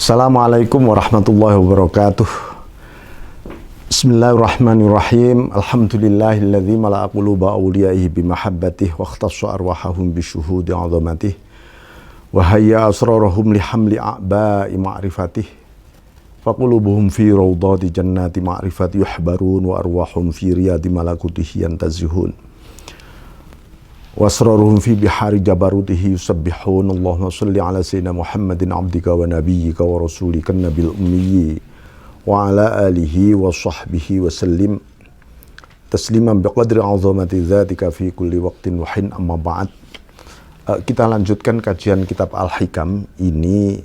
Assalamualaikum warahmatullahi wabarakatuh. Bismillahirrahmanirrahim. Alhamdulillahilladzi mala'a quluba awliyaihi bimahabbatih wa ikhtassa arwahahum bisyuhudi 'azamatih wa hayya asrarahum lihamli a'ba'i ma'rifatih fa qulubuhum fi rawdati jannati ma'rifati yuhbarun wa arwahum fi riyadi malakutihi yantazihun wasraruhum fi bihari jabarutihi yusabbihun. Allahumma salli ala sayyidina Muhammadin abdika wa nabiyyika wa rasulika nabil ummiyi wa ala alihi wa sahbihi wa sallim tasliman biqadri azamati dzatika fi kulli waqtin wa hin. Amma ba'd. Kita lanjutkan kajian kitab Al-Hikam ini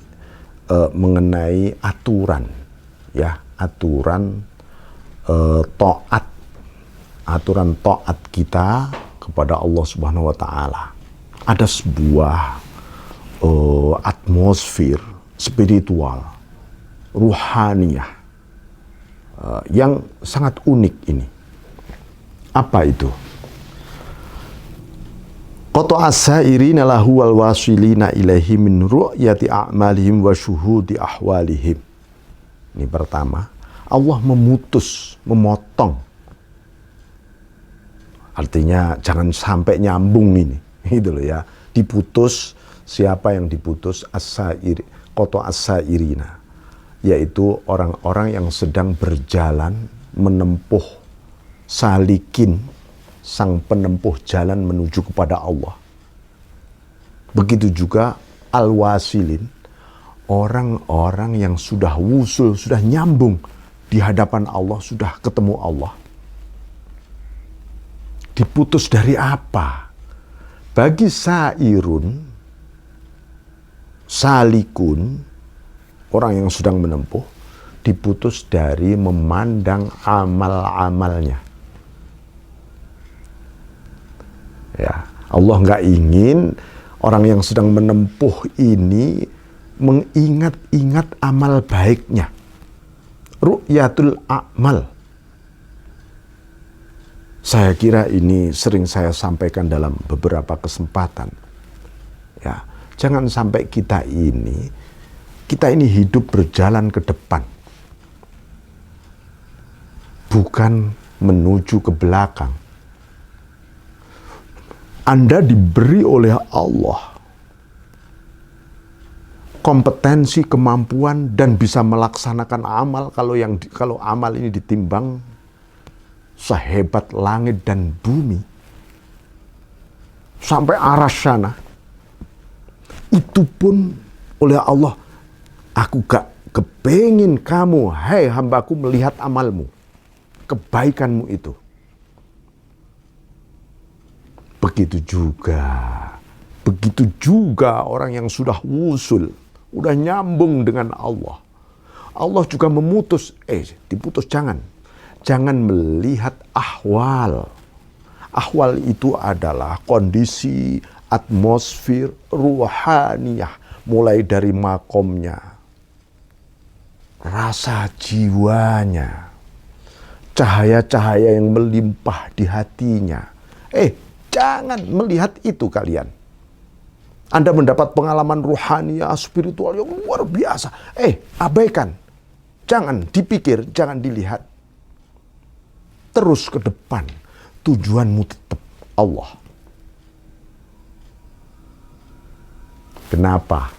mengenai aturan, ya, aturan taat kita kepada Allah Subhanahu wa taala. Ada sebuah atmosfer spiritual, ruhaniyah yang sangat unik ini. Apa itu? Qata as-sairina lahu wal wasilina ilaihi min ru'yati a'malihim wa syuhudi ahwalihim. Ini pertama, Allah memotong. Artinya jangan sampai nyambung ini, gitu loh ya. Diputus, siapa yang diputus? Qata as-sairina, yaitu orang-orang yang sedang berjalan menempuh, salikin, sang penempuh jalan menuju kepada Allah. Begitu juga al-wasilin, orang-orang yang sudah wusul, sudah nyambung di hadapan Allah, sudah ketemu Allah. Diputus dari apa? Bagi sairun, salikun, orang yang sedang menempuh, diputus dari memandang amal-amalnya. Ya, Allah nggak ingin orang yang sedang menempuh ini mengingat-ingat amal baiknya. Ru'yatul a'mal. Saya kira ini sering saya sampaikan dalam beberapa kesempatan. Ya, jangan sampai kita ini hidup berjalan ke depan, bukan menuju ke belakang. Anda diberi oleh Allah kompetensi, kemampuan, dan bisa melaksanakan amal. Kalau amal ini ditimbang sehebat langit dan bumi, sampai aras sana, itu pun oleh Allah, aku gak kepengin kamu, hai hambaku, melihat amalmu, kebaikanmu itu. Begitu juga orang yang sudah wusul, udah nyambung dengan Allah. Allah juga diputus, jangan melihat ahwal. Ahwal itu adalah kondisi atmosfer ruhaniyah, mulai dari makomnya, rasa jiwanya, cahaya-cahaya yang melimpah di hatinya. Jangan melihat itu kalian. Anda mendapat pengalaman ruhaniyah, spiritual yang luar biasa. Abaikan. Jangan dipikir, jangan dilihat. Terus ke depan, tujuanmu tetap Allah. Kenapa?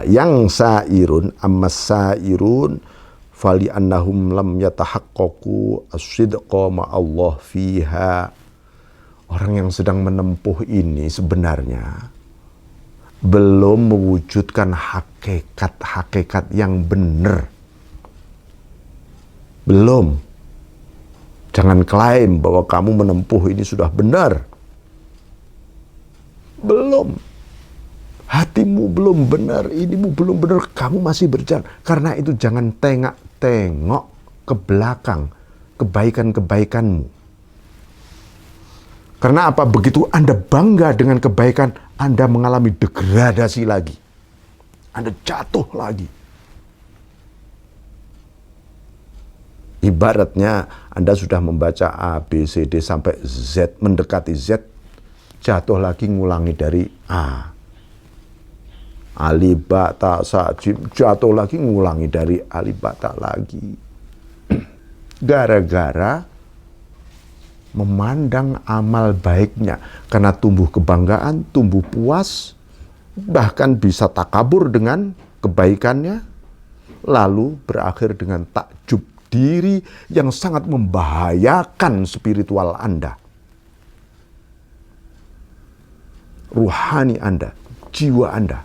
Yang sairun, ammas sairun fali annahum lam yatahaqqaqu as-sidqa ma'allah fiha. Orang yang sedang menempuh ini sebenarnya belum mewujudkan hakikat yang benar. Belum. Jangan klaim bahwa kamu menempuh ini sudah benar. Belum. Hatimu belum benar, inimu belum benar, kamu masih berjalan. Karena itu jangan tengok ke belakang kebaikan-kebaikanmu. Karena apa? Begitu Anda bangga dengan kebaikan, Anda mengalami degradasi lagi. Anda jatuh lagi. Ibaratnya Anda sudah membaca A, B, C, D sampai Z, mendekati Z, jatuh lagi ngulangi dari A. alif ba ta sa jim, jatuh lagi ngulangi dari alif ba ta lagi. Gara-gara memandang amal baiknya, karena tumbuh kebanggaan, tumbuh puas, bahkan bisa takabur dengan kebaikannya, lalu berakhir dengan takjub diri yang sangat membahayakan spiritual Anda, ruhani Anda, jiwa Anda.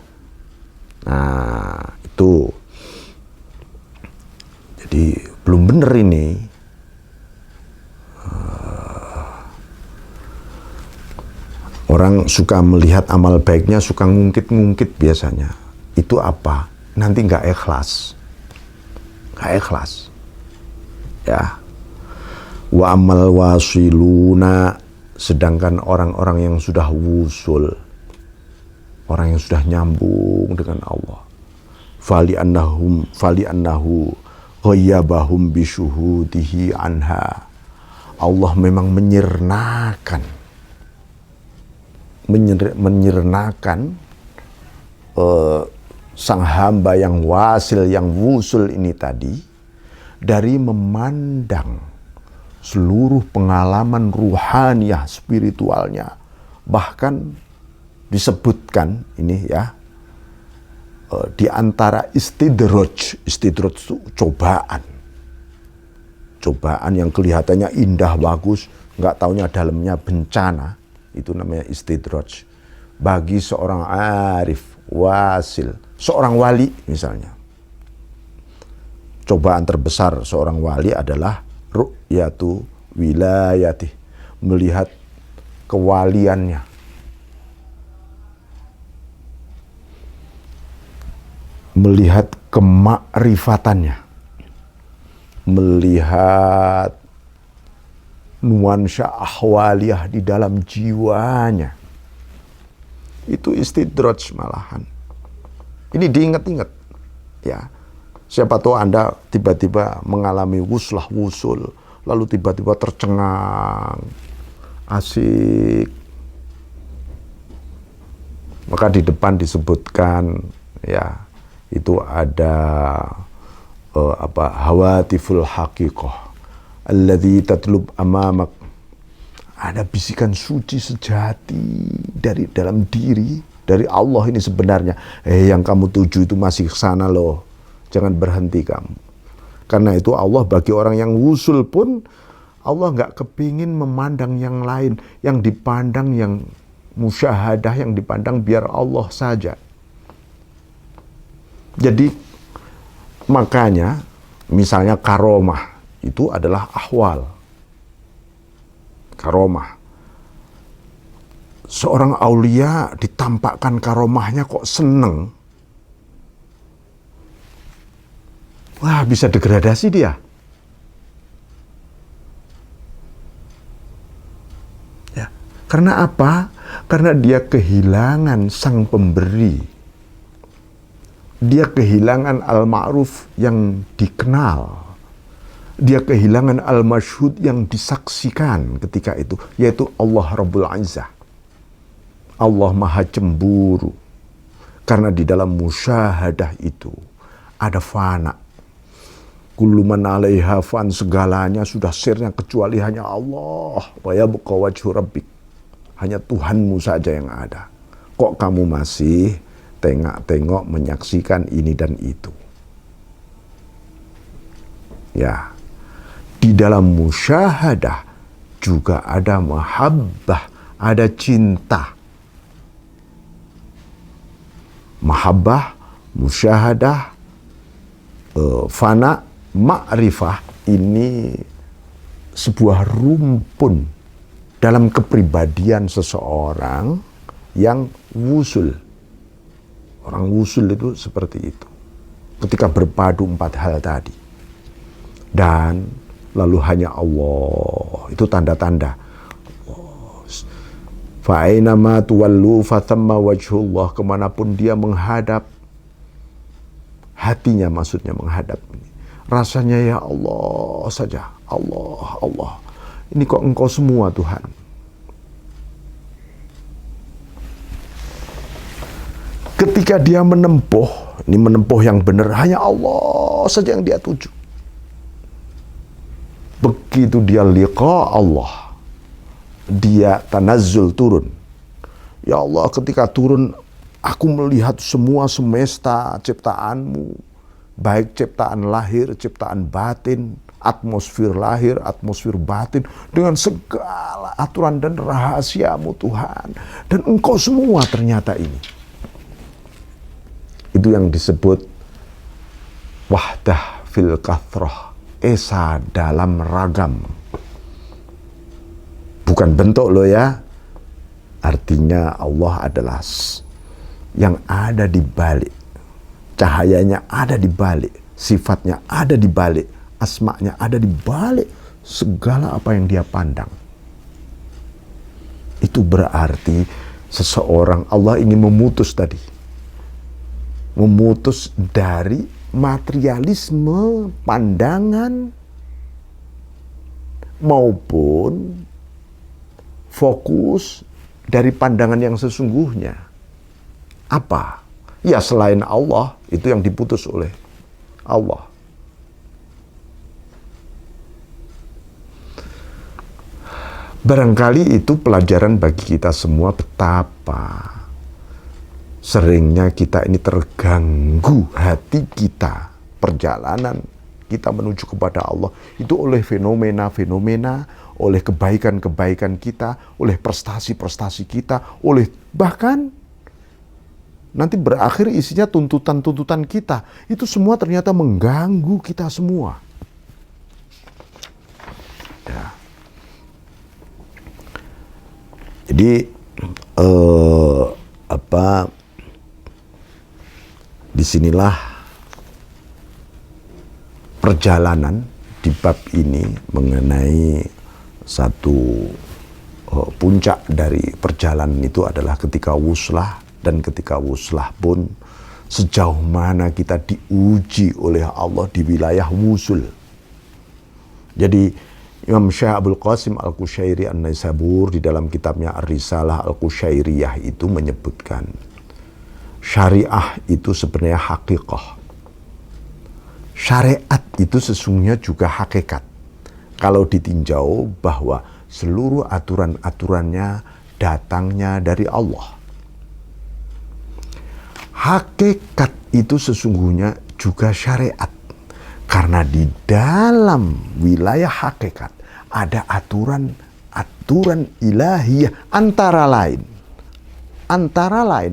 Nah, itu. Jadi belum benar ini. Orang suka melihat amal baiknya, suka ngungkit-ngungkit biasanya. Itu apa? Nanti nggak ikhlas. Nggak ikhlas. Ya. Wa amal wasiluna, sedangkan orang-orang yang sudah wusul, orang yang sudah nyambung dengan Allah, fali annahu ghayyabahum bisyuhudihi anha. Allah memang menyirnakan sang hamba yang wasil, yang wusul ini tadi, dari memandang seluruh pengalaman ruhaniyah, spiritualnya. Bahkan disebutkan ini ya, di antara istidraj itu cobaan yang kelihatannya indah, bagus, nggak taunya dalamnya bencana. Itu namanya istidraj. Bagi seorang arif, wasil, seorang wali misalnya. Cobaan terbesar seorang wali adalah ru'yatu wilayatih, melihat kewaliannya. Melihat kemakrifatannya. Melihat nuansa ahwaliyah di dalam jiwanya. Itu istidraj malahan. Ini diingat-ingat ya. Siapa tahu Anda tiba-tiba mengalami wusul, lalu tiba-tiba tercengang, asik. Maka di depan disebutkan ya, itu ada hawatiful haqiqah alladzi tatlub amamak. Ada bisikan suci sejati dari dalam diri, dari Allah ini sebenarnya. Yang kamu tuju itu masih ke sana loh. Jangan berhenti kamu. Karena itu Allah bagi orang yang wusul pun, Allah nggak kepingin memandang yang lain. Yang dipandang, yang musyahadah, yang dipandang biar Allah saja. Jadi makanya misalnya karomah itu adalah ahwal. Karomah. Seorang aulia ditampakkan karomahnya kok seneng. Wah, bisa degradasi dia. Ya. Karena apa? Karena dia kehilangan sang pemberi. Dia kehilangan al-ma'ruf yang dikenal. Dia kehilangan al-masyhud yang disaksikan ketika itu, yaitu Allah Rabbul Izzah. Allah Maha Cemburu. Karena di dalam musyahadah itu ada fana. Kullu man 'alaiha fan, segalanya sudah sirna kecuali hanya Allah. Wa yabqa wajhu rabbik. Hanya Tuhanmu saja yang ada. Kok kamu masih tengok-tengok menyaksikan ini dan itu? Ya. Di dalam musyahadah juga ada mahabbah, ada cinta. Mahabbah, musyahadah, fana, ma'rifah, ini sebuah rumpun dalam kepribadian seseorang yang wusul. Orang wusul itu seperti itu. Ketika berpadu 4 hal tadi. Dan lalu hanya Allah, itu tanda-tanda. Fa'ainama tuwallu fathamma wajhullah, kemanapun dia menghadap, hatinya maksudnya menghadap. Rasanya ya Allah saja, Allah, Allah. Ini kok Engkau semua Tuhan. Ketika dia menempuh, ini menempuh yang benar, hanya Allah saja yang dia tuju. Begitu dia liqa Allah, dia tanazzul turun. Ya Allah, ketika turun, aku melihat semua semesta ciptaanmu, baik ciptaan lahir, ciptaan batin, atmosfer lahir, atmosfer batin, dengan segala aturan dan rahasiamu Tuhan. Dan engkau semua ternyata ini. Itu yang disebut wahdah fil kathrah, esa dalam ragam. Bukan bentuk loh ya. Artinya Allah adalah yang ada di balik. Cahayanya ada di balik, sifatnya ada di balik, asma'nya ada di balik segala apa yang dia pandang. Itu berarti seseorang, Allah ingin memutus tadi. Memutus dari materialisme pandangan maupun fokus dari pandangan yang sesungguhnya. Apa? Ya selain Allah, itu yang diputus oleh Allah. Barangkali itu pelajaran bagi kita semua betapa seringnya kita ini terganggu hati kita, perjalanan kita menuju kepada Allah itu oleh fenomena-fenomena, oleh kebaikan-kebaikan kita, oleh prestasi-prestasi kita, oleh bahkan nanti berakhir isinya tuntutan-tuntutan kita. Itu semua ternyata mengganggu kita semua. Ya. Jadi disinilah perjalanan di bab ini mengenai satu puncak dari perjalanan itu adalah ketika wuslah, dan ketika wuslah pun sejauh mana kita diuji oleh Allah di wilayah wusul. Jadi Imam Syekh Abdul Qasim Al-Qushairi An-Naisabur di dalam kitabnya Ar-Risalah Al-Qushairiyah itu menyebutkan syariah itu sebenarnya hakikah. Syariat itu sesungguhnya juga hakikat. Kalau ditinjau bahwa seluruh aturan-aturannya datangnya dari Allah. Hakikat itu sesungguhnya juga syariat. Karena di dalam wilayah hakikat ada aturan ilahiyah antara lain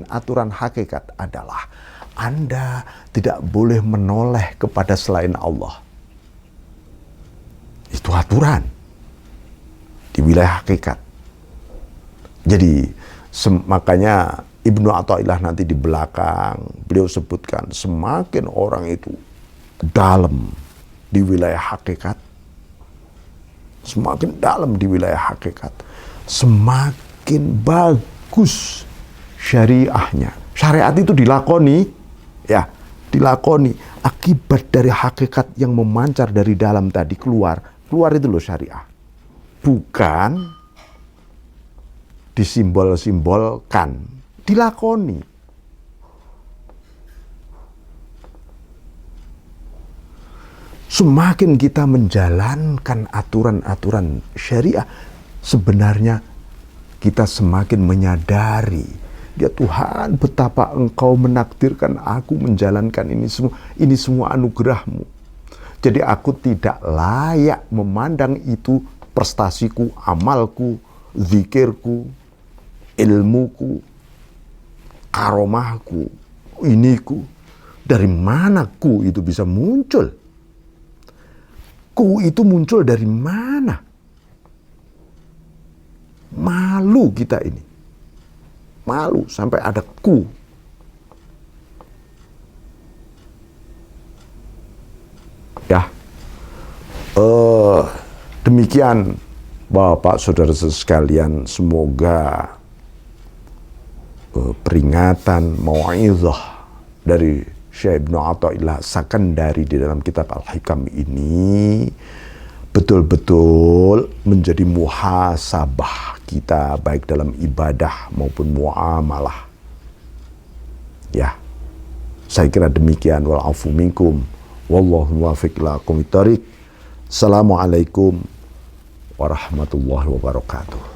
aturan hakikat adalah Anda tidak boleh menoleh kepada selain Allah. Itu aturan di wilayah hakikat. Jadi makanya Ibnu Athaillah nanti di belakang beliau sebutkan semakin orang itu dalam di wilayah hakikat, semakin dalam di wilayah hakikat, semakin bagus syariahnya. Syariat itu dilakoni, ya, dilakoni. Akibat dari hakikat yang memancar dari dalam tadi keluar itu loh syariah. Bukan disimbol-simbolkan, dilakoni. Semakin kita menjalankan aturan-aturan syariah, sebenarnya kita semakin menyadari, ya Tuhan, betapa Engkau menakdirkan aku menjalankan ini semua anugerah-Mu. Jadi aku tidak layak memandang itu prestasiku, amalku, zikirku, ilmuku, karomahku, iniku. Dari mana ku itu bisa muncul? Ku itu muncul dari mana? Malu kita ini. Malu sampai ada ku. Ya. Demikian Bapak Saudara sekalian, semoga peringatan mau'izah dari Syekh Ibnu Athaillah Sakandari di dalam kitab Al-Hikam ini betul-betul menjadi muhasabah kita baik dalam ibadah maupun muamalah. Ya, saya kira demikian. Wal afu minkum wallahu muwaffiq ila aqwamit thoriq. Assalamualaikum warahmatullahi wabarakatuh.